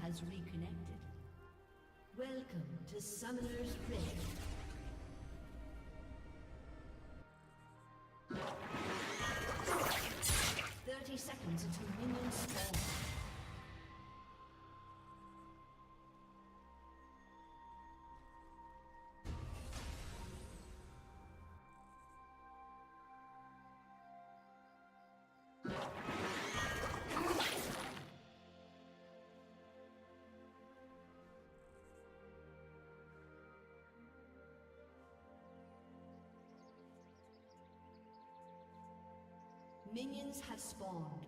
has reconnected. Welcome to Summoner's Rift. Seconds until minions spawn. Minions have spawned.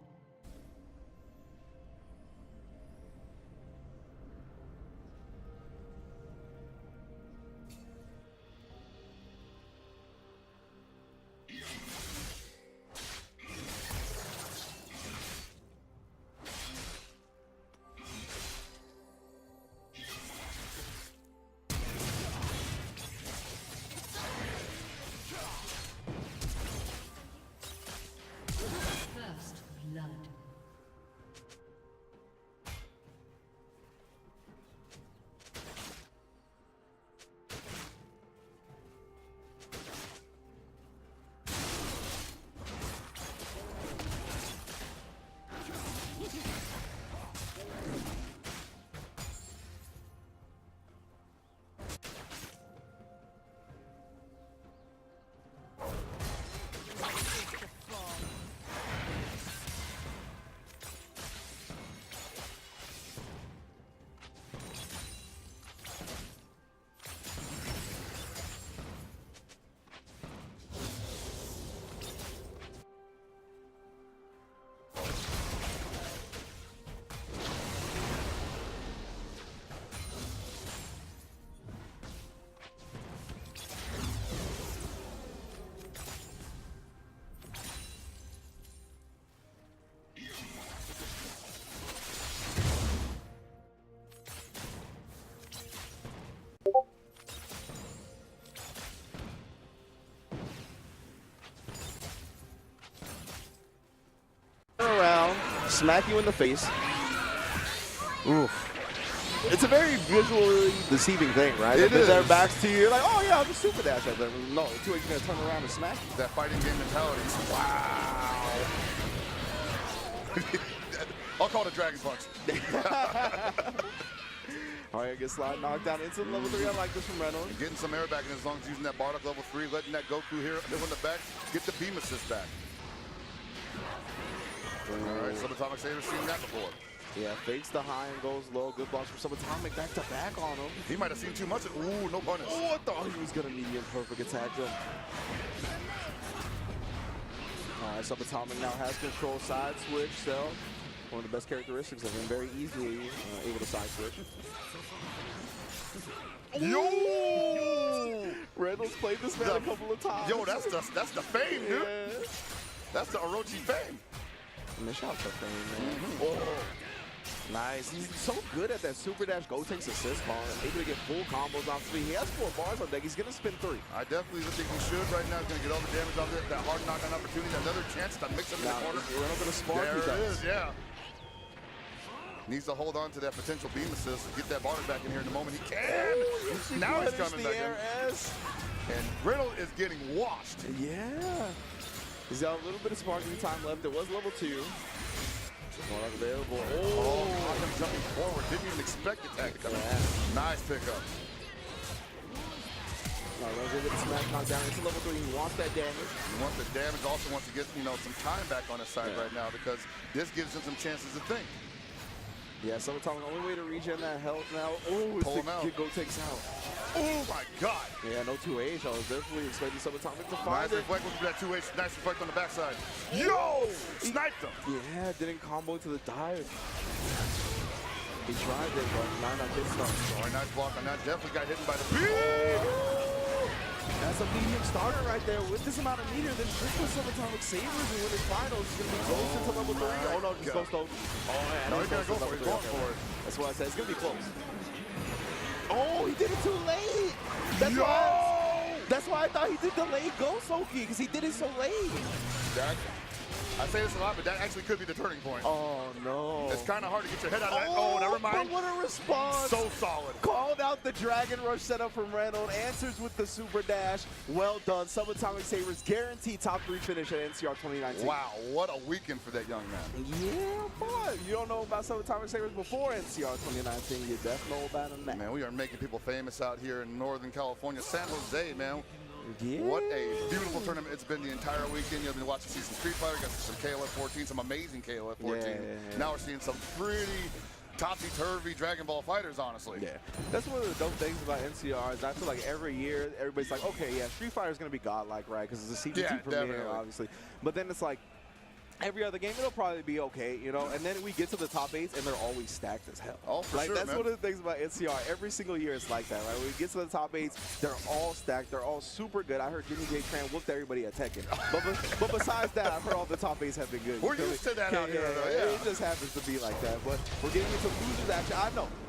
Around, smack you in the face. Oof. It's a very visually deceiving thing, right? It is. Their backs to you, you're like, oh yeah, I'll just super dash at them. No, you're gonna turn around and smack you. That fighting game mentality. Wow. I'll call it a dragon punch. All right, get slide knocked down into level 3. I like this from Reynolds. Getting some air back in as long as using that Bardock level 3, letting that Goku here in the back get the beam assist back. All right, Subatomic Saber's seen that before. Yeah, fakes the high and goes low. Good blocks from Subatomic back to back on him. He might have seen too much. Ooh, no punish. Oh, I thought he was gonna medium perfect attack him. All right, Subatomic now has control side switch, so one of the best characteristics of him, very easily able to side switch. Yo! Reynolds played this man a couple of times. Yo, that's the fame, dude. Yeah. That's the Orochi fame. Miss out the fame, man. Oh. Nice. He's so good at that super dash go takes assist bar. Able to get full combos off speed. He has 4 bars on deck. He's gonna spin 3. I definitely think he should right now. He's gonna get all the damage off that hard knock-on opportunity. Another chance to mix him in the corner. Reynolds gonna spark. There it is, yeah. Needs to hold on to that potential beam assist and get that Bardock back in here in the moment he can. Ooh, now he's coming back in. S. And Reynolds is getting washed. Yeah. He's got a little bit of sparking time left. It was level 2. Bardock available. Oh, him jumping forward. Didn't even expect the tag to come in. Nice pickup. All right, let's get the smash knockdown into level 3. He wants that damage. He wants the damage. Also wants to get, some time back on his side right now because this gives him some chances to think. Yeah, Subatomic, the only way to regen that health now. Oh, it's Pull him out. Go takes out. Oh my God! Yeah, no 2H. I was definitely expecting Subatomic to find Nice it. reflect with that 2H. Nice reflect on the backside. Yo! Sniped him. Yeah, didn't combo to the dive. He tried it, but not hit stuff. All right, nice block on that. Definitely got hit by the beam. That's a medium starter right there. With this amount of meter, then triple Subatomic Sabers and win his finals. He's going to be close into level 3. Oh, no, just go stone. Oh, man. No, he's going to go for it. He's going for it. That's what I said. It's going to be close. Oh, he did it too late. That's why I thought he did delayed Ghost Oki, because he did it so late. I say this a lot, but that actually could be the turning point. Oh, no. It's kind of hard to get your head out of that. Oh, never mind. But what a response. So solid. Called out the Dragon Rush setup from Reynold. Answers with the Super Dash. Well done. Subatomic Sabres guaranteed top 3 finish at NCR 2019. Wow, what a weekend for that young man. Yeah, boy. You don't know about Subatomic Sabres before NCR 2019. You definitely know about them now. Man, we are making people famous out here in Northern California. San Jose, man. Yeah. What a beautiful tournament it's been the entire weekend. You've been watching see some Street Fighter, got some KOF 14, some amazing KOF 14. Yeah. Now we're seeing some pretty topsy-turvy Dragon Ball fighters, honestly. Yeah, that's one of the dope things about NCR is I feel like every year everybody's like, okay, yeah, Street Fighter is going to be godlike, right? Because it's a CGT premiere, definitely. obviously. But then it's like, every other game, it'll probably be okay, you know? And then we get to the top 8s, and they're always stacked as hell. Oh, for like, sure, that's man. one of the things about NCR. Every single year it's like that, right? When we get to the top 8s, they're all stacked. They're all super good. I heard Jimmy J. Tran whooped everybody at Tekken. But besides that, I've heard all the top 8s have been good. We're used to that out here, though, yeah. It just happens to be like that. But we're getting into losers action.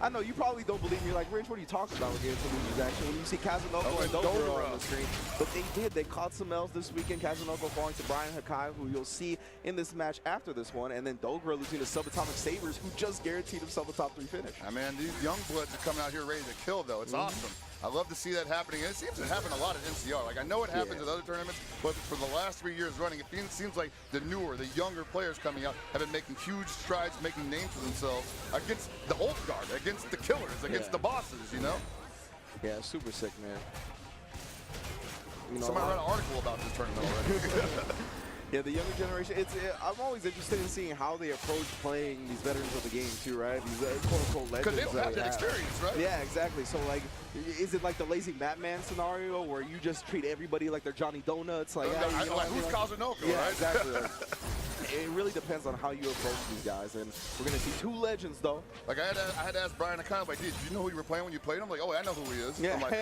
I know. You probably don't believe me. You're like, Rich, what are you talking about? We're getting into losers action. When you see Kazunoko and Dobro on the screen. But they did. They caught some L's this weekend. Kazunoko falling to Brian Hakai, who you'll see in this match after this one, and then Dogra losing to Subatomic Sabres, who just guaranteed himself a top 3 finish. Man, these young bloods are coming out here ready to kill, though. It's awesome. I love to see that happening. And it seems to happen a lot at NCR. Like, I know it happens at other tournaments, but for the last 3 years running, it seems like the newer, the younger players coming out have been making huge strides, making names for themselves against the old guard, against the killers, against the bosses, you know? Yeah, super sick, man. You know, Somebody read an article about this tournament already. Yeah, the younger generation, I'm always interested in seeing how they approach playing these veterans of the game too, right? These quote-unquote legends. Because they don't have that experience, right? Yeah, exactly. So, like, is it like the lazy Batman scenario where you just treat everybody like they're Johnny Donuts? Like, who's Kazunoko, yeah, right? Exactly. It really depends on how you approach these guys, and we're gonna see 2 legends though. Like I had to ask Brian, I kind of like, did you know who you were playing when you played him? Like, oh, I know who he is. Yeah, I'm like,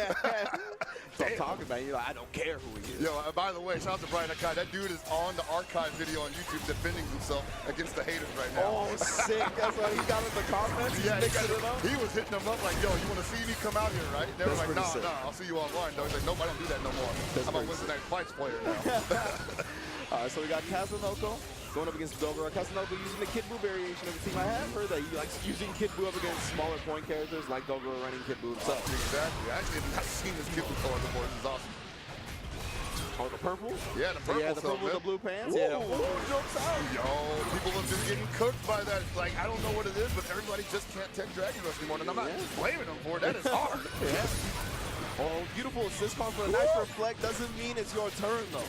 so I'm talking about. You're like, I don't care who he is. Yo, by the way, shout out to Brian Akai. That dude is on the archive video on YouTube defending himself against the haters right now. Oh, sick. That's why he got in the comments. Yeah, he was hitting them up like, yo, you want to see me come out here, right? They were like, nah, I'll see you online. He's like, nope, I don't do that no more. I'm a Wednesday Night Fights player now. All right, so we got Kazunoko going up against Dogra. Kazunoko using the Kid Buu variation of the team. I have heard that he likes using Kid Buu up against smaller point characters like Dogra running Kid Buu himself. Exactly. I actually have not seen this Kid Buu color before. This is awesome. Oh, the purple? Yeah, the purple. Yeah, the purple with the blue pants. Whoa. Yeah. Jumps out. Yo, people have been getting cooked by that. Like, I don't know what it is, but everybody just can't take Dragon Rush anymore. And I'm not blaming them for it. That is hard. Yeah. Oh, beautiful assist call for a nice reflect. Doesn't mean it's your turn, though.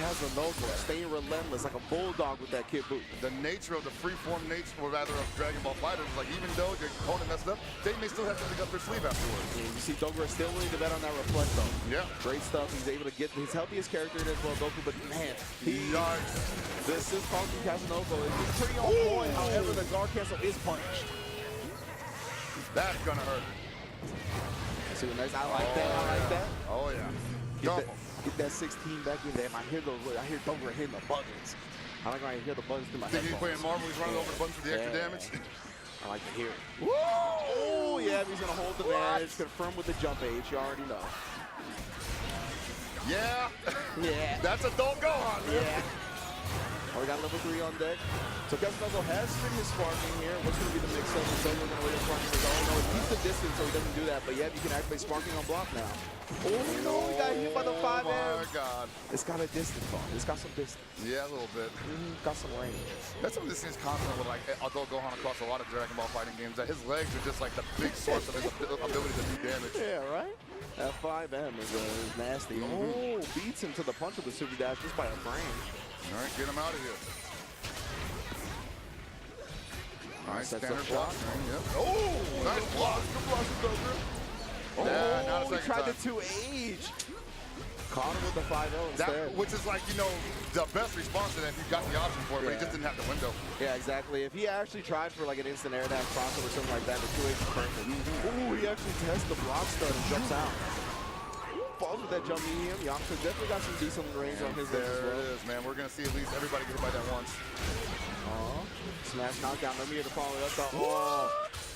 Kazunoko staying relentless like a bulldog with that Kid Buu. The nature of the freeform nature, or rather of Dragon Ball FighterZ, like even though your opponent messed up, they may still have something up their sleeve afterwards. Yeah, you see Dogra still willing to bet on that reflect, though. Yeah. Great stuff. He's able to get his healthiest character in as well, Goku, but man, the assist call from Kazunoko is pretty on point. However, the guard cancel is punished. That's gonna hurt. See what nice. I like that. I like that. Oh yeah. Get that 16 back in there. I hear Dogra hitting the buttons. I like when I hear the buttons through my head. Think he's playing Marvel, he's running over the buttons for the extra damage? I like to hear it. Woo! Oh, yeah, he's going to hold the advantage. Confirm with the jump age. You already know. Yeah. Yeah. That's a don't go on, man. Yeah. Oh, we got level 3 on deck. So Kazunoko has spin his sparking here. What's going to be the mix-up? So we're going to wait for sparking his own. No, it keeps the distance so he doesn't do that. But yeah, you can activate sparking on block now. Oh, no, he got hit by the 5M. Oh, my God. It's got a distance on it. It's got some distance. Yeah, a little bit. Got some range. That's something that seems constant with, like, adult Gohan across a lot of Dragon Ball fighting games, that his legs are just, like, the big source of his ability to do damage. Yeah, right? That 5M is nasty. Oh, beats him to the punch of the Super Dash just by a frame. All right, get him out of here. Nice Sets standard up block. block. Yep. Oh, nice block. Good block from Dogra. Oh, not a he second tried time. the 2H. Caught him with the 5-0 instead. Which is like, you know, the best response to that if you got the option for it, but he just didn't have the window. Yeah, exactly. If he actually tried for like an instant air dash crossover or something like that, the 2H is perfect. Ooh, he actually tests the block stun and jumps out. Falls with that jump medium. Yamcha definitely got some decent range on his there as well. There it is, man. We're going to see at least everybody get hit by that once. Smash knockdown. Let me here to follow it up. Oh,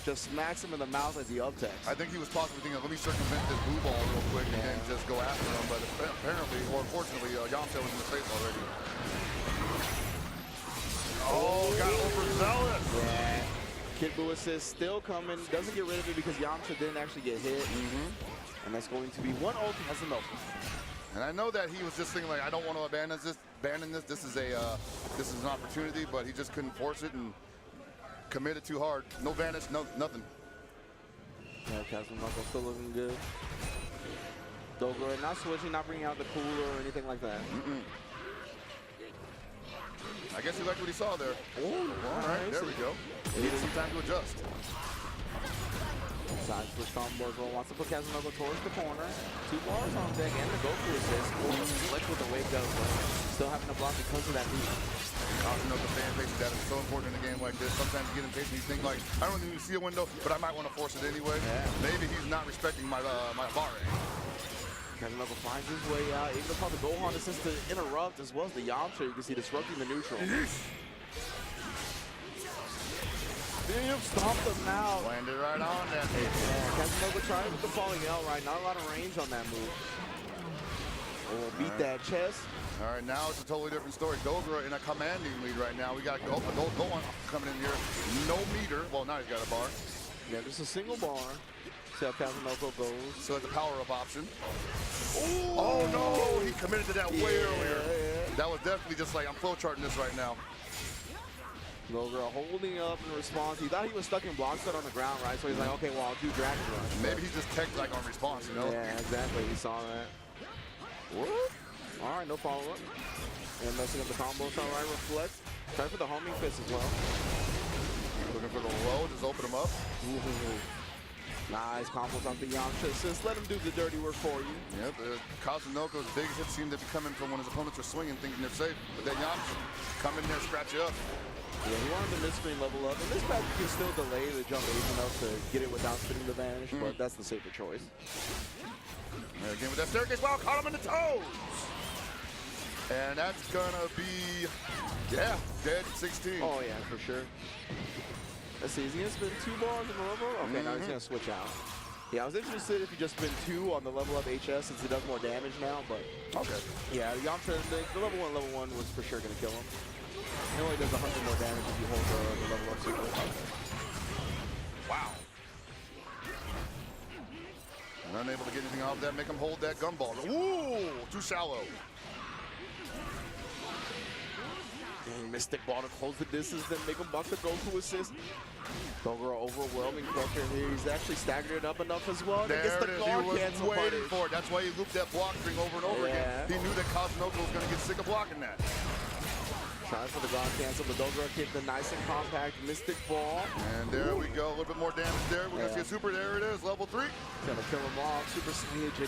just smacks him in the mouth as he uptakes. I think he was possibly thinking, let me circumvent this blue ball real quick and then just go after him. But apparently, or unfortunately, Yamcha was in the face already. Oh, got overzealous. Yeah. Kid Buu assist still coming. Doesn't get rid of it because Yamcha didn't actually get hit. And that's going to be 1-0 to Casanova. And I know that he was just thinking like, I don't want to abandon this. This is an opportunity, but he just couldn't force it and committed too hard. No vanish, no nothing. Yeah, Casanova still looking good. Dogro not switching, not bringing out the cooler or anything like that. I guess he liked what he saw there. Oh, all right, there we go. He needed some time to adjust. Side switch combo as well. Wants to put Casanova towards the corner. 2 bars on deck and the Goku assist. Flex with the wake up, but still having to block because of that lead. You know, the fan base, that is so important in a game like this. Sometimes you get impatient, you think like, I don't even see a window, but I might want to force it anyway. Yeah. Maybe he's not respecting my bar. Casanova finds his way out. Even called the Gohan assist to interrupt as well as the Yamcha. You can see disrupting the neutral. Damn, stomped him out. Landed right on that. Yeah, Casanova trying with the falling out right. Not a lot of range on that move. Oh, beat that chest. All right, now it's a totally different story. Dogra in a commanding lead right now. We got Gohan coming in here. No meter. Well, now he's got a bar. Yeah, just a single bar. See how Casanova goes. So it's a power-up option. Ooh. Oh, no. He committed to that way earlier. Yeah. That was definitely just like, I'm flow charting this right now. Dogra holding up in response. He thought he was stuck in block set on the ground, right? So he's like, okay, well, I'll do Dragon Rush. Maybe he's just tech like on response, you know? Yeah, exactly. He saw that. Whoop. All right, no follow-up. And messing up the combo. All right, reflect. Try for the homing fist as well. Looking for the low, just open him up. Nice combos on the Yamcha assist. Let him do the dirty work for you. Yep, Kazunoko's biggest hits seem to be coming from when his opponents are swinging, thinking they're safe. But then Yamcha come in there, scratch you up. Yeah, he wanted the mid-screen level up. And this pack you can still delay the jump enough to get it without spinning the vanish, but that's the safer choice. Again with that staircase, wow, caught him in the toes. And that's gonna be, yeah, dead 16. Oh yeah, for sure. Let's see, is he gonna spin 2 bars in the level? Okay, now he's gonna switch out. Yeah, I was interested if he just spin 2 on the level up HS since it does more damage now, but okay. Yeah, Yamcha, the level 1 was for sure gonna kill him. It only does 100 more damage if you hold the level up super. Wow. And unable to get anything off that, make him hold that gumball. Ooh, too shallow. Mystic ball to close the distance, then make him buck the Goku assist. Dogra overwhelming pressure here. He's actually staggered it up enough as well. There it is. He was waiting for it. That's why he looped that block string over and over again. He knew that Kazunoko was going to get sick of blocking that. Trying for the ground cancel, but Dogra hit the nice and compact Mystic ball. And there we go. A little bit more damage there. We're going to see a super. There it is, level 3. Gonna kill him off. Super Sage in 3.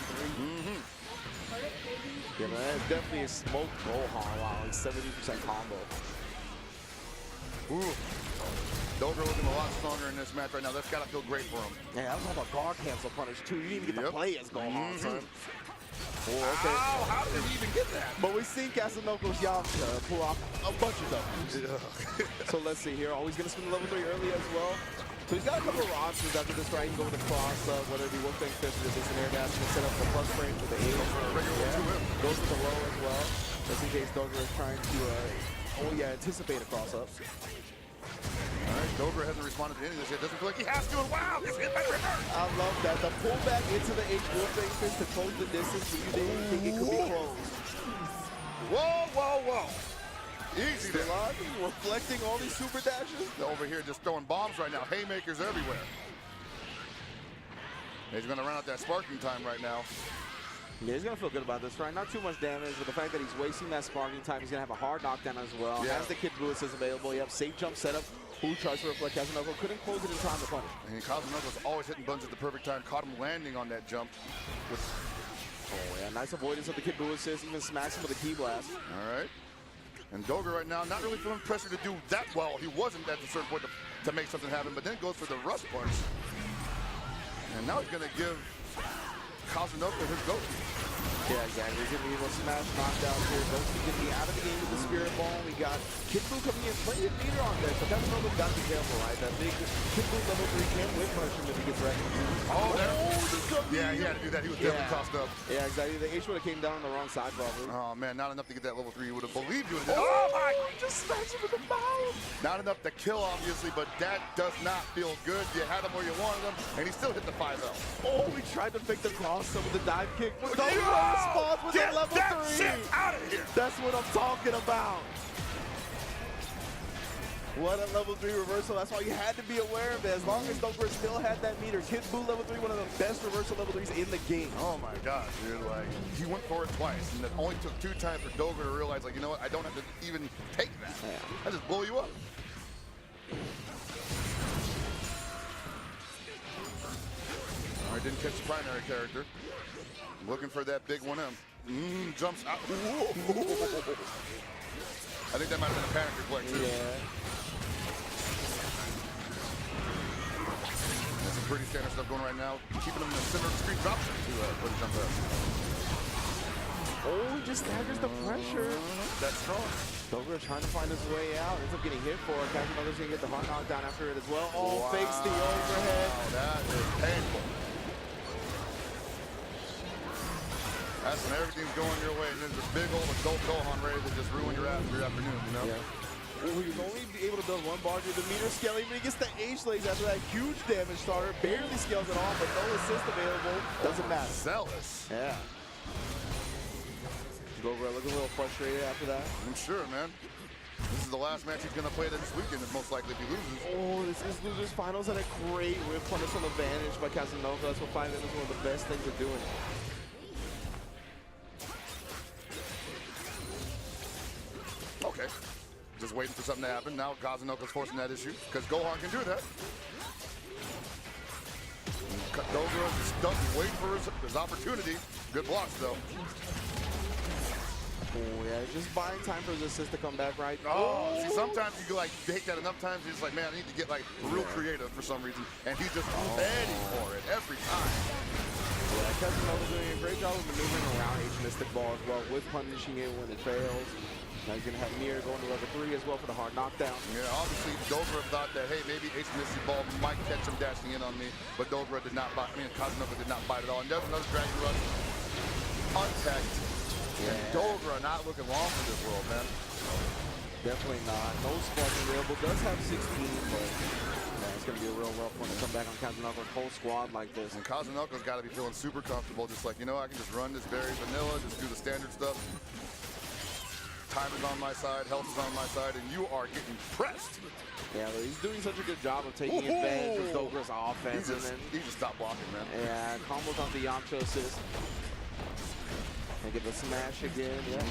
Yeah, man, that's definitely a smoke Gohan. Wow, like 70% combo. Ooh. Dogra looking a lot stronger in this match right now. That's got to feel great for him. Yeah, that was all about guard cancel punish too. You didn't even get to play as Gohan, son. Oh, okay. Ow, how did he even get that? But we've seen Casanoko's Yamcha pull off a bunch of those. So let's see here. Oh, he's going to spin the level 3 early as well. So he's got a couple of options after this, right? He can go with the cross up, whether it be Wolfgang Fist or this and air dash. He can set up the plus frame with the 8. Goes with the low as well. Just in case Dogra is trying to, anticipate a cross up. All right, Dogra hasn't responded to any of this yet. Doesn't feel like he has to. And wow, this hit by reverse. I love that. The pullback into the H Wolfgang Fist to close the distance when you didn't think it could be closed. Whoa, whoa, whoa. Easy there. Reflecting all these super dashes. Over here just throwing bombs right now. Haymakers everywhere. He's going to run out that sparking time right now. Yeah, he's going to feel good about this, right? Not too much damage, but the fact that he's wasting that sparking time, he's going to have a hard knockdown as well. Yeah. Has the Kid Buu assist available. You have safe jump setup. Who tries to reflect Kazunoko. Couldn't close it in time to punish. And Kazunoko's always hitting buttons at the perfect time. Caught him landing on that jump. Oh, yeah. Nice avoidance of the Kid Buu assist. Even smacks him with a key blast. All right. And Dogra right now, not really feeling pressure to do that well. He wasn't at a certain point to make something happen, but then goes for the rush punch. And now he's going to give Kazunoko his go. Yeah, exactly. He's going to be able to smash knockdown here. Goku going to be out of the game with the Spirit Ball. We got Kid Buu coming in, plenty of meter on there. So Kazunoko's got to be careful, right? That big Kid Buu level 3 can't whip punish him if he gets wrecked. Oh, the Yeah, he had to do that. He was definitely tossed up. Yeah, exactly. The H would have came down on the wrong side, probably. Oh, man, not enough to get that level 3. You would have believed you would have. Oh, my God, he just smashed him in the mouth. Not enough to kill, obviously, but that does not feel good. You had him where you wanted him, and he still hit the 5L. Oh, we tried to fake the cross some of the dive kick, but those spots with Get the level that 3. shit out of here. That's what I'm talking about. What a level 3 reversal. That's why you had to be aware of it. As long as Dogra still had that meter. Kid Buu level 3, one of the best reversal level 3s in the game. Oh my gosh, dude. Like, he went for it twice, and it only took 2 times for Dogra to realize, like, you know what, I don't have to even take that. Yeah. I just blow you up. All right, didn't catch the primary character. Looking for that big 1M. Jumps out. I think that might have been a panic reflex, too. Yeah. That's some pretty standard stuff going right now. Keeping him in the center of the screen. Drops it to put a jump up. Oh, he just staggers the pressure. That's strong. Dogra trying to find his way out. Ends up getting hit for it. Kazunaga's going to get the hard knockdown after it as well. Oh, fakes the overhead. Wow, that is painful. That's when everything's going your way, and there's this big old adult Gohan ready to just ruin your afternoon, you know? Yeah. Well, he was only able to build 1 bar through the meter scaling, but he gets the H-legs after that huge damage starter. Barely scales it off, but no assist available. Doesn't matter. Zealous. Yeah. Dogra looking a little frustrated after that. I'm sure, man. This is the last match he's going to play this weekend, most likely if he loses. Oh, this is losers finals, and a great whip punish from advantage by Casanova. That's what 5M is one of the best things of doing. Okay. Just waiting for something to happen. Now Kazunoka's forcing that issue because Gohan can do that. Dogra is stuck, waiting for his opportunity. Good blocks, though. Oh, yeah, just buying time for his assist to come back, right? Oh, see, sometimes you like take that enough times, you're just like, man, I need to get like real creative for some reason. And he's just ready for it every time. Yeah, Casanova doing a great job of maneuvering around H Mystic Ball as well, with punishing it when it fails. Now he's going to have Mir going to level 3 as well for the hard knockdown. Yeah, obviously Dogra thought that, hey, maybe H Mystic Ball might catch him dashing in on me, but Dogra did not bite. I mean, Kazunova did not bite at all. And there's another Dragon Rush. Untagged. Yeah. And Dogra not looking long for this world, man. Definitely not. No sparks available. Does have 16, but yeah, it's going to be a real rough one to come back on Kazunova's whole squad like this. And Kazunova's got to be feeling super comfortable, just like, you know, I can just run this very vanilla, just do the standard stuff. Time is on my side, health is on my side, and you are getting pressed. Yeah, but he's doing such a good job of taking advantage of Dogra's offense. He just stopped blocking, man. Yeah, combos on the Yamcha assist. And get the smash again, yeah.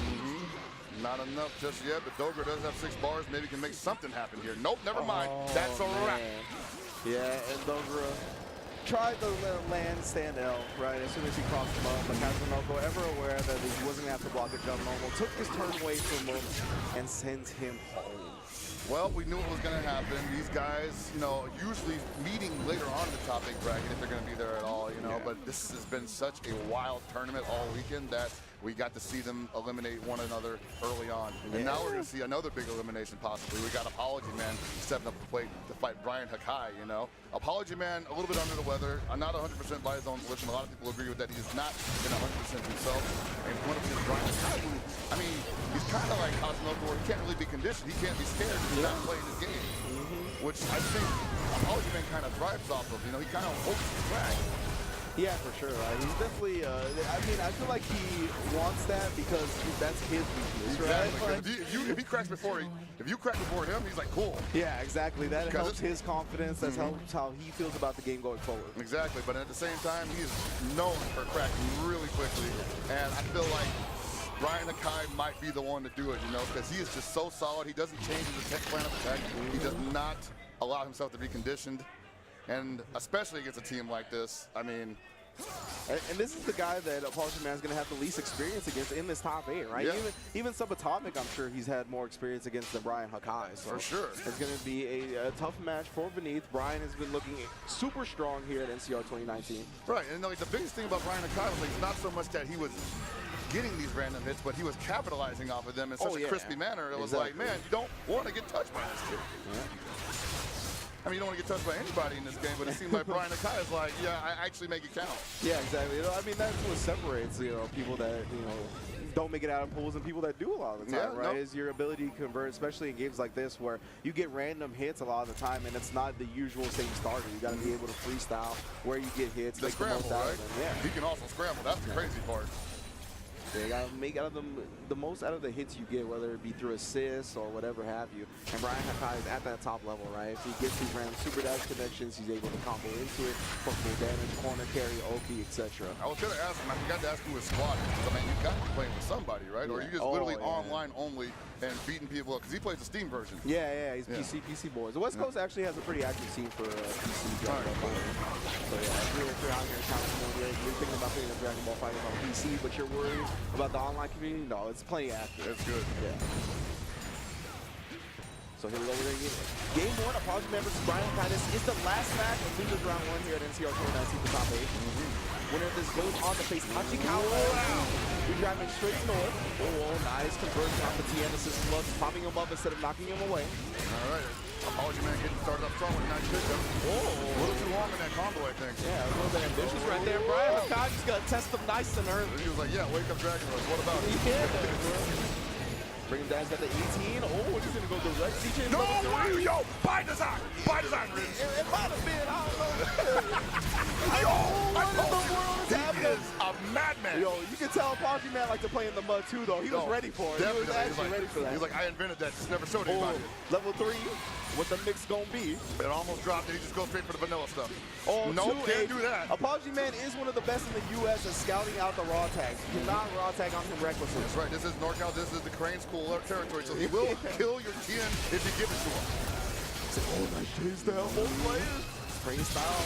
Not enough just yet, but Dogra does have 6 bars. Maybe can make something happen here. Nope, never mind. That's a wrap. Yeah, and Dogra tried to land stand L, right, as soon as he crossed him up, but Kazunoko, ever aware that he wasn't going to have to block a jump normal, took his turn away from him and sent him home. Well, we knew what was going to happen. These guys, you know, usually meeting later on in the top 8 bracket if they're going to be there at all, you know, but this has been such a wild tournament all weekend that we got to see them eliminate one another early on. And now we're going to see another big elimination possibly. We got Apology Man stepping up to plate to fight Brian Hakai, you know. Apology Man, a little bit under the weather. Not 100% by his own volition. A lot of people agree with that. He's not been 100% himself. And one of his Brian Hakai, I mean, he's kind of like Kazunoko where he can't really be conditioned. He can't be scared because he's not playing his game. Which I think Apology Man kind of thrives off of. You know, he kind of hopes to crack. Yeah, for sure. He's definitely, I mean, I feel like he wants that because that's his weakness, right? Exactly. Like, if he cracks before if you crack before him, he's like, cool. Yeah, exactly. That helps his confidence. That helps how he feels about the game going forward. Exactly. But at the same time, he is known for cracking really quickly. And I feel like Brian Hakai might be the one to do it, you know, because he is just so solid. He doesn't change his attack plan of attack. He does not allow himself to be conditioned. And especially against a team like this, I mean... And this is the guy that Apology Man is going to have the least experience against in this top 8, right? Yeah. Even Subatomic, I'm sure he's had more experience against than Brian Hakai. So for sure. It's going to be a tough match for Beneath. Brian has been looking super strong here at NCR 2019. Right, and like, the biggest thing about Brian Hakai was like, it's not so much that he was getting these random hits, but he was capitalizing off of them in such a crispy manner. It was like, man, you don't want to get touched by this kid. Yeah. I mean, you don't want to get touched by anybody in this game, but it seems like Brian Akai is like, yeah, I actually make it count. Yeah, exactly. I mean, that's what separates, people that, don't make it out of pools and people that do a lot of the time, right? Is your ability to convert, especially in games like this where you get random hits a lot of the time and it's not the usual same starter. You got to be able to freestyle where you get hits. The scramble, right? Yeah. He can also scramble. That's the crazy part. Yeah, you gotta make out of them the most out of the hits you get, whether it be through assists or whatever have you. And Brian Hakai is at that top level, right? If he gets these random super dash connections, he's able to combo into it for full damage, corner carry, Oki, etc. I was gonna ask him. I forgot to ask who his squad is. I mean, you got to be playing with somebody, right? Or are you just literally online only and beating people up? Because he plays the Steam version. Yeah, he's PC boys. The West Coast actually has a pretty active scene for PC. So yeah, if you're out here in California, you're thinking about playing a Dragon Ball Fighting on PC, but you're worried about the online community? No, it's plenty active. That's good. Yeah. So here we go. Game 1, Apology Man versus Brian Hakai. This is the last match of Losers Round 1 here at NCR 2019 for top 8. Winner of this goes on to face Hachikawa. We're driving straight north. Oh, nice conversion off the TN assist plus, popping him up instead of knocking him away. All right. Apology Man getting started up strong with a nice pickup. Oh, a little too long in that combo, I think. Yeah, a little bit ambitious right there. Brian Hakai just got to test them nice and early. He was like, yeah, wake up Dragon Rush. What about it? Yeah, bring him down, he's got the 18. Oh, he's gonna go direct. CJ no way! Yo, by design! By design, Riz! It might have been, I don't know. Yo, what in the world is happening? He is a madman. Yo, you can tell Apology Man liked to play in the mud too, though. He was ready for it. Definitely. He was actually ready for that. He's like, I invented that. Just never showed anybody. Level 3. What the mix gonna be? It almost dropped and he just goes straight for the vanilla stuff. Oh, no, can't do that. Apology Man is one of the best in the U.S. at scouting out the raw tags. You cannot raw tag on him recklessly. That's right. This is NorCal. This is the Crane School territory. So he will kill your TN if you give it to him. Oh, nice chase down both players. Spring style.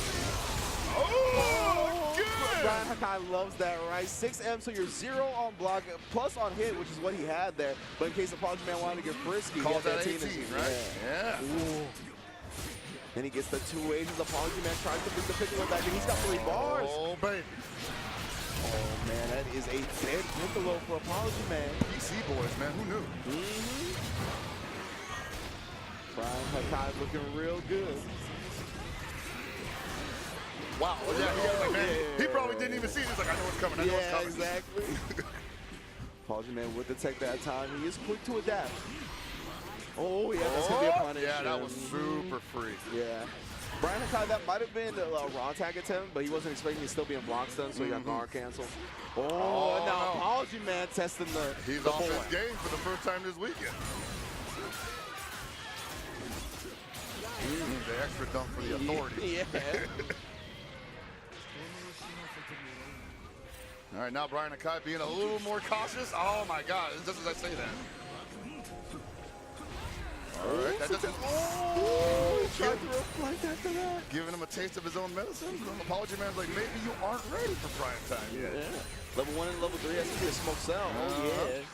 Oh, good! Brian Hakai loves that, right? 6M, so you're 0 on block, plus on hit, which is what he had there. But in case Apology Man wanted to get frisky, calls that 18, right? Yeah. Ooh. Then he gets the 2 ages. Apology Man tries to bring the Piccolo back, and he's got 3 bars. Oh, baby. Oh, man, that is a dead Piccolo for Apology Man. PC boys, man, who knew? Brian Hakai looking real good. Wow, yeah, he was like, man, he probably didn't even see it. He's like, I know what's coming, I know what's coming. Exactly. Apology Man would detect that time. He is quick to adapt. Oh, yeah, that's going to be a punish. Yeah, that was super free. Yeah. Brian Hakai, that might have been a raw tag attempt, but he wasn't expecting to still be in block stun, so he got guard canceled. Oh, now Apology Man testing the He's off his game for the first time this weekend. The extra dunk for the authority. Yeah. All right, now Brian Hakai being a little more cautious. Oh my God, just as I say that. All right, that doesn't. Oh, he tried to reflect after that. Giving him a taste of his own medicine. Apology Man's like, maybe you aren't ready for prime time yet. Yeah. Level 1 and level 3 has to be a smoke cell. Oh yeah.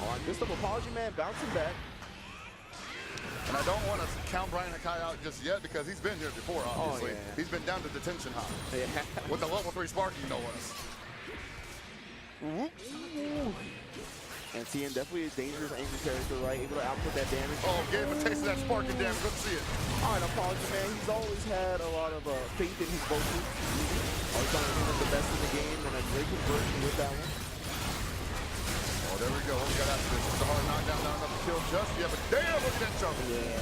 All right, good stuff. Apology Man bouncing back. And I don't want to count Brian Hakai out just yet because he's been here before, obviously. He's been down to detention high. Yeah. With the level 3 Sparky, no less. And TN definitely a dangerous angry character, right? Able to output that damage. Oh, gave him a taste of that Sparky damage. Let's see it. All right, Apology Man, he's always had a lot of faith in his vocals. Always trying to be the best in the game, and a great conversion with that one. Oh, there we go. What we got after this? It's a hard knockdown, not enough to kill just yet, but damn, look at that jump. Yeah.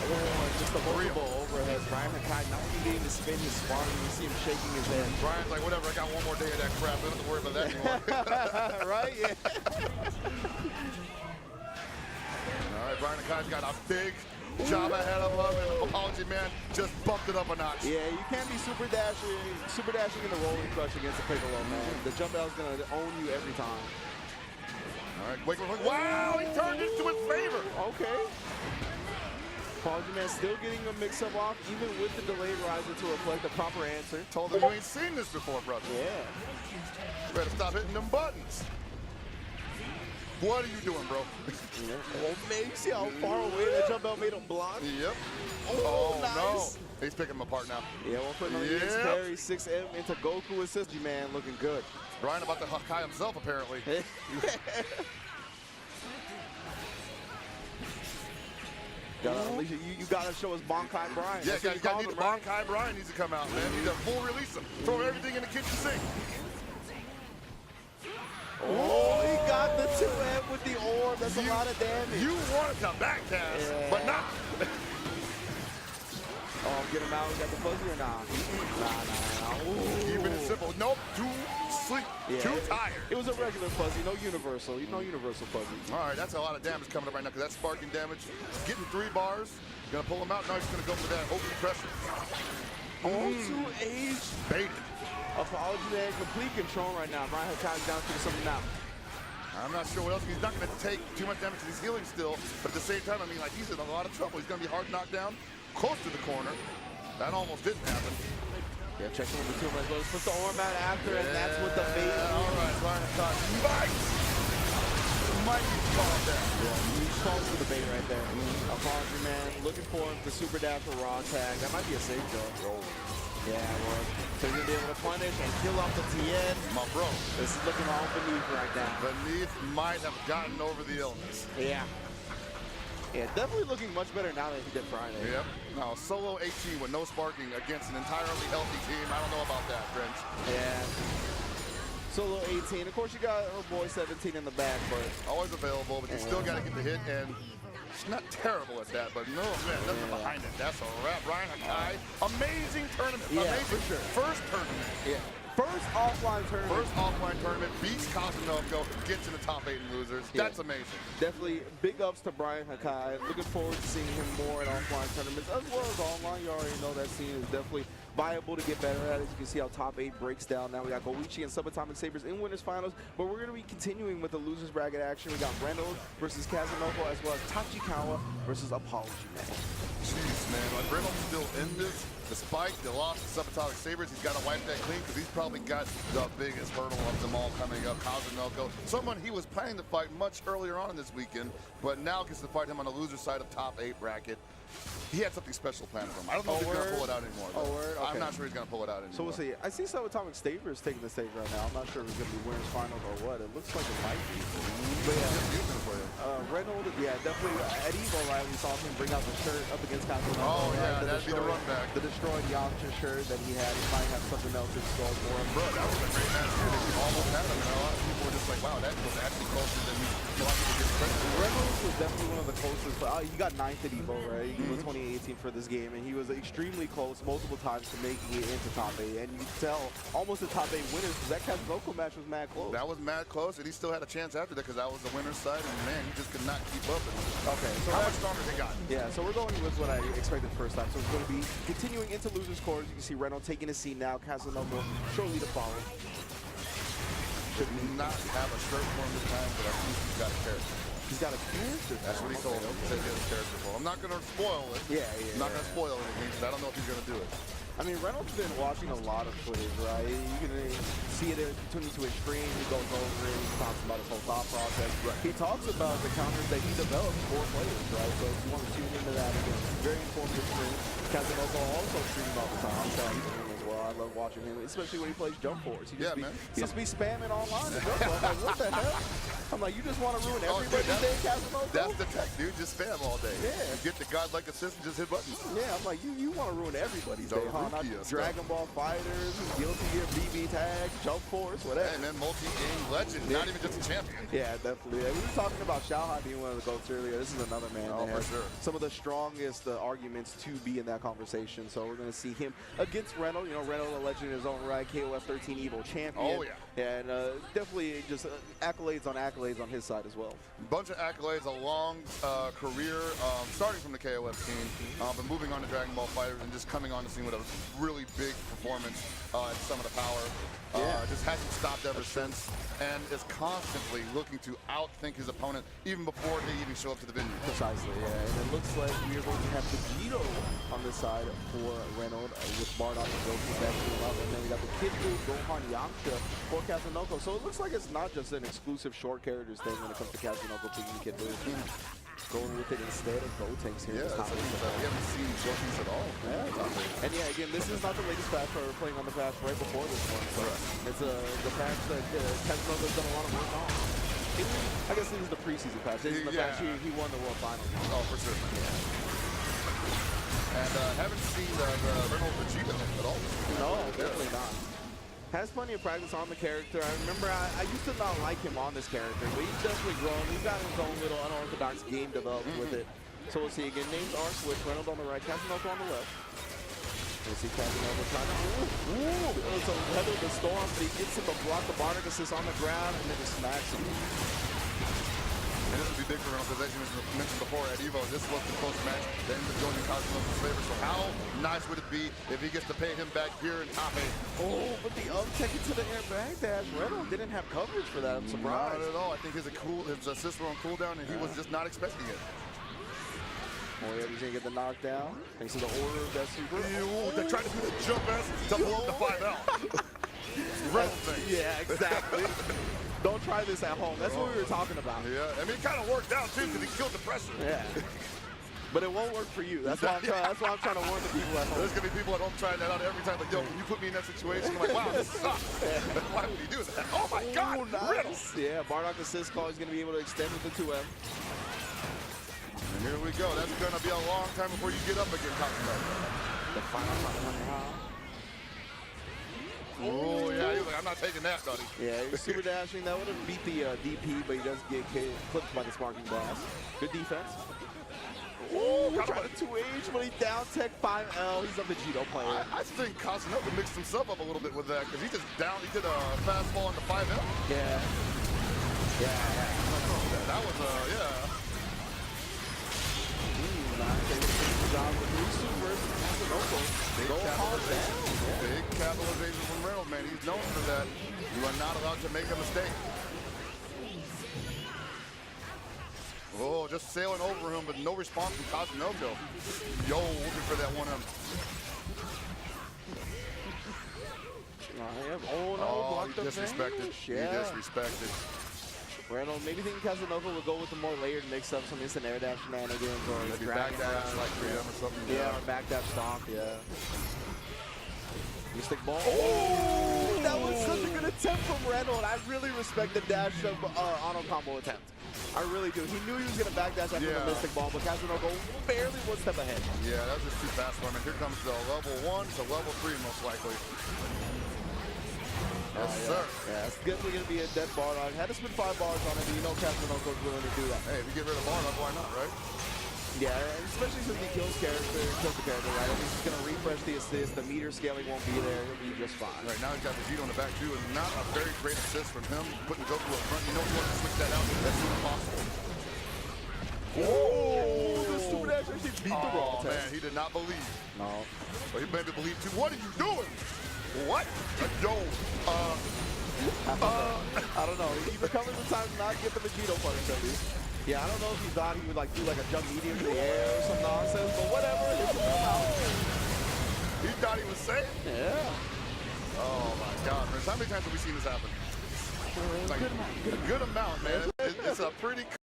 Oh, just a multiple overhead. Brian Hakai not even getting to spin his spark. You see him shaking his head. Brian's like, whatever, I got one more day of that crap. I don't have to worry about that anymore. Right? Yeah. All right, Brian Hakai's got a big job ahead of him, and Apology Man just bumped it up a notch. Yeah, you can't be super dashing in the rolling crush against a Piccolo, man. The jump out is going to own you every time. All right, wait. Wow, he turned it to his favor. Okay. Apology Man still getting a mix-up off, even with the delayed riser to reflect the proper answer. Told him you ain't seen this before, brother. Yeah. Better stop hitting them buttons. What are you doing, bro? Oh, man, you see how far away that jump out made him block? Yep. Oh, nice. No. He's picking him apart now. Yeah, we're putting on the EX carry 6M into Goku assist. Man, looking good. Brian about to Hakai himself, apparently. You gotta show us Bonkai Brian. Yeah, That's what you got him, to Bonkai Brian needs to come out, man. You need to full release him. Throw everything in the kitchen sink. Oh, he got the 2M with the orb. That's a lot of damage. You wanted to backcast, but not. Oh, get him out. We got the fuzzy or nah? Nah. Ooh. Keeping it simple. Nope. Too sleep. Yeah, Too tired. It was a regular fuzzy, no universal. No universal fuzzy. All right, that's a lot of damage coming up right now because that's sparking damage. Getting 3 bars. Gonna pull him out. Now he's gonna go for that open pressure. Oh, 2H. Baited. Apology there. Complete control right now. Brian Hakai's down to something now. I'm not sure what else. He's not going to take too much damage because he's healing still. But at the same time, I mean, like, he's in a lot of trouble. He's going to be hard knocked down, close to the corner. That almost didn't happen. Yeah, checking with the 2 minutes. Let's put the arm out after, and that's what the bait is. All right, Brian Hakai might be calm down. Yeah, he falls to the bait right there. Apology, man. Looking for him for super dash or raw tag. That might be a safe though. Yeah, well, so you're going to be able to punish and kill off the TN. My bro. This is looking all beneath right now. Beneath might have gotten over the illness. Yeah. Yeah, definitely looking much better now than he did Friday. Yep. Now, solo 18 with no sparking against an entirely healthy team. I don't know about that, French. Yeah. Solo 18. Of course, you got our boy 17 in the back, but always available, but you still got to get the hit, and she's not terrible at that, but no, man, nothing behind it. That's a wrap. Brian Hakai, amazing tournament. Yeah, amazing. for sure. First tournament. yeah. First offline tournament. First offline tournament, beats Kazunoko, gets in the top 8 in losers. Yeah. That's amazing. Definitely big ups to Brian Hakai. Looking forward to seeing him more in offline tournaments as well as online. You already know that scene is definitely viable to get better at. As you can see how top 8 breaks down. Now we got Goichi and Subatomic Sabres in winners finals, but we're going to be continuing with the losers bracket action. We got Reynolds versus Kazunoko as well as Tachikawa versus Apology Man. Jeez, man, like Reynolds still in this. Despite the loss to Subatomic Sabres, he's got to wipe that clean because he's probably got the biggest hurdle of them all coming up. Kazunoko, someone he was planning to fight much earlier on in this weekend, but now gets to fight him on the loser side of top 8 bracket. He had something special planned for him. I don't know if he's going to pull it out anymore. Oh, word? Okay. I'm not sure he's going to pull it out anymore. So we'll see. I see Subatomic Sabres taking the stage right now. I'm not sure if it's going to be winners finals or what. It looks like it might be. But yeah, Reynolds, yeah, definitely. At Evo, right, we saw him bring out the shirt up against Kazunoko. Oh, yeah, that'd be the run back. The destroyed Yamcha shirt that he had. He might have something else in store for him. Bro, that was a great match too. They almost had him, and a lot of people were just like, wow, that was actually closer than we thought he would get credit for. Reynolds was definitely one of the closest. He got 9th at Evo, right? He was 2018 for this game, and he was extremely close multiple times to making it into top 8. And you can tell almost the top 8 winners because that Kazunoko match was mad close. That was mad close, and he still had a chance after that because that was the winner's side, and man, he just could not keep up. Okay, so how much stronger he got? Yeah, so we're going with what I expected the first time. So it's going to be continuing into losers' quarters. You can see Reynolds taking a seat now. Kazunoko shortly to follow. Should not have a shirt for him this time, but I think he's got a character. He's got a character. That's what he told him. He said he has a character for him. I'm not going to spoil it. Yeah. I'm not going to spoil anything because I don't know if he's going to do it. I mean, Reynolds has been watching a lot of footage, right? You can see it continuing to his stream. He goes over it. He talks about his whole thought process. Right. He talks about the counters that he developed for players, right? So if you want to tune into that, again, very informative stream. Kazunoko also streams all the time. So he's streaming as well. I love watching him, especially when he plays Jump Force. He just be spamming online. I'm like, what the hell? I'm like, you just want to ruin everybody's day, Kazunoko? That's the tech, dude. Just spam all day. Yeah. You get the godlike assist and just hit buttons. Yeah, I'm like, you want to ruin everybody's day, huh? Not Dragon Ball Fighters, Guilty Gear, BB Tag, Jump Force, whatever. And then multi-game legend, not even just a champion. Yeah, definitely. Yeah, we were talking about Xiaohai being one of the GOATs earlier. This is another man that has some of the strongest arguments to be in that conversation. So we're going to see him against Reynolds. You know, Reynolds, a legend in his own right, KOF 13 Evo champion. Oh, yeah. And definitely just accolades on his side as well. Bunch of accolades, a long career, starting from the KOF team, but moving on to Dragon Ball Fighters and just coming on the scene with a really big performance at Some of the Power. Just hasn't stopped ever since, and is constantly looking to outthink his opponent even before they even show up to the venue. Precisely, yeah. And it looks like we are going to have Vegito on this side for Reynolds with Bardock and Goku backing him up. And then we got the Kid Buu, Gohan, Yamcha for Kazunoko. So it looks like it's not just an exclusive short characters thing when it comes to Kazunoko picking Kid Buu. Going with it instead of Gotenks here. Yeah, we haven't seen Gotenks at all. Yeah, and yeah, again, this is not the latest patch, but we're playing on the patch right before this one. So it's the patch that Kazunoko's done a lot of work on. I guess this is the preseason patch. This is the patch he won the World Finals. Oh, for sure. Yeah. And haven't seen the Reynolds Vegeta at all. No, definitely not. Has plenty of practice on the character. I remember I used to not like him on this character, but he's definitely grown. He's got his own little unorthodox game developed with it. So we'll see again. Names are Switch. Reynolds on the right, Casanova on the left. We'll see Casanova trying to so weather the storm, but he gets him to block the Bardic assist on the ground and then just smacks him. And this would be big for Reynolds, because as you mentioned before at EVO, this was the close match that ended up going in Casanova's favor. So how nice would it be if he gets to pay him back here in top 8? Oh, but the uptake to the air back dash. Reynolds didn't have coverage for that. I'm surprised. Not at all. I think his assist were on cooldown, and he was just not expecting it. Oh, yeah, he's going to get the knockdown. Thanks to the order of that super. They're trying to do the jump S to blow up the 5L. Reynolds thing. Yeah, exactly. Don't try this at home. That's what we were talking about. Yeah, I mean, it kind of worked out, too, because he killed the pressure. Yeah. But it won't work for you. That's why I'm trying to warn the people at home. There's going to be people at home trying that out every time. Like, yo, when you put me in that situation, I'm like, wow, this sucks. Why would he do that? Oh, my God, nice. Reynolds. Yeah, Bardock assist call. He's going to be able to extend with the 2M. And here we go. That's going to be a long time before you get up again, The final round. Oh, yeah, he's like, I'm not taking that, buddy. Yeah, he's super dashing. That would have beat the DP, but he does get clipped by the Sparking Blast. Good defense. Oh, trying to 2H, but he down tech 5L. He's a Vegito player. I think Casanova mixed himself up a little bit with that, because he just he did a fastball on the 5L. Yeah. Yeah. That was yeah. Big capitalization from Reynolds, man. He's known for that. You are not allowed to make a mistake. Oh, just sailing over him, but no response from Casanova. Yo, looking for that 1M. Oh, no, he disrespected. Yeah. He disrespected. Reynolds maybe thinking Casanova would go with the more layered mix-up, some instant air dash shenanigans, or maybe back dash like 3M or something. Yeah, or back dash stomp, yeah. Mystic ball. Oh, that was such a good attempt from Reynolds. I really respect the dash of auto combo attempt. I really do. He knew he was going to back dash after the Mystic ball, but Casanova barely one step ahead. Yeah, that was just too fast for him. And here comes the level 1 to level 3 most likely. Yes, sir. Yeah, it's definitely going to be a dead Bardock. Had to spend 5 bars on it, but you know Casanova's willing to do that. Hey, if you get rid of Bardock, why not, right? Yeah, especially since he kills the character, right? I mean, he's going to refresh the assist. The meter scaling won't be there. He'll be just fine. Right, now he's got Vegeta on the back, too, and not a very great assist from him. Putting Goku up front. You know he wants to switch that out as soon as possible. Oh, the super dash actually beat the raw test. Man, he did not believe. No. But he maybe believed, too. What are you doing? What? Yo, I don't know. He recovers the time to not get the Vegito punish at least. Yeah, I don't know if he thought he would like do like a jump medium in the air or some nonsense, but whatever. He thought he was safe? Yeah. Oh my God, man. How many times have we seen this happen? Like, good amount, man. It's a pretty